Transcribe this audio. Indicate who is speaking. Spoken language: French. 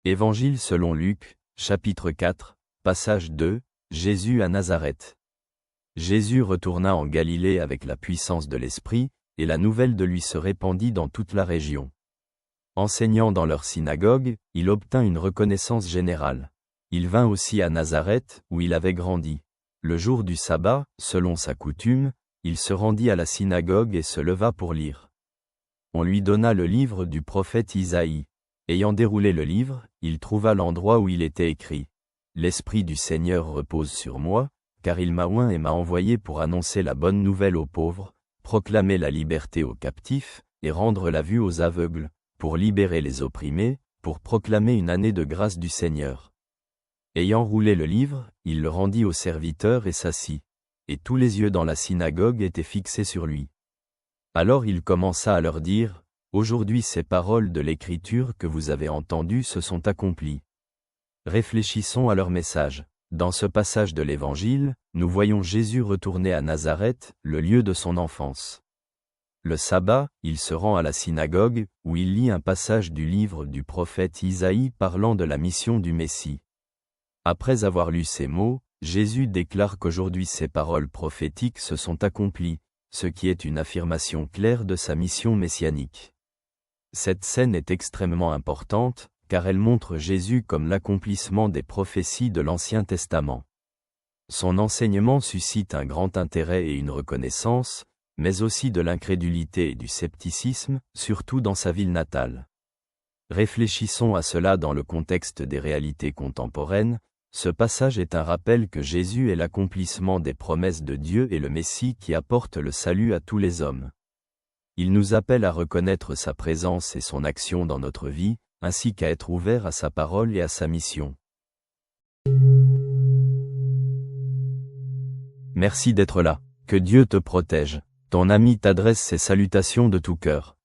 Speaker 1: Évangile selon Luc, chapitre 4, passage 2, Jésus à Nazareth. Jésus retourna en Galilée avec la puissance de l'Esprit, et la nouvelle de lui se répandit dans toute la région. Enseignant dans leur synagogue, il obtint une reconnaissance générale. Il vint aussi à Nazareth, où il avait grandi. Le jour du sabbat, selon sa coutume, il se rendit à la synagogue et se leva pour lire. On lui donna le livre du prophète Isaïe. Ayant déroulé le livre, il trouva l'endroit où il était écrit « L'Esprit du Seigneur repose sur moi, car il m'a oint et m'a envoyé pour annoncer la bonne nouvelle aux pauvres, proclamer la liberté aux captifs, et rendre la vue aux aveugles, pour libérer les opprimés, pour proclamer une année de grâce du Seigneur. » Ayant roulé le livre, il le rendit aux serviteurs et s'assit. Et tous les yeux dans la synagogue étaient fixés sur lui. Alors il commença à leur dire « Aujourd'hui ces paroles de l'Écriture que vous avez entendues se sont accomplies. » Réfléchissons à leur message. Dans ce passage de l'Évangile, nous voyons Jésus retourner à Nazareth, le lieu de son enfance. Le sabbat, il se rend à la synagogue, où il lit un passage du livre du prophète Isaïe parlant de la mission du Messie. Après avoir lu ces mots, Jésus déclare qu'aujourd'hui ces paroles prophétiques se sont accomplies, ce qui est une affirmation claire de sa mission messianique. Cette scène est extrêmement importante, car elle montre Jésus comme l'accomplissement des prophéties de l'Ancien Testament. Son enseignement suscite un grand intérêt et une reconnaissance, mais aussi de l'incrédulité et du scepticisme, surtout dans sa ville natale. Réfléchissons à cela dans le contexte des réalités contemporaines. Ce passage est un rappel que Jésus est l'accomplissement des promesses de Dieu et le Messie qui apporte le salut à tous les hommes. Il nous appelle à reconnaître sa présence et son action dans notre vie, ainsi qu'à être ouverts à sa parole et à sa mission. Merci d'être là. Que Dieu te protège. Ton ami t'adresse ses salutations de tout cœur.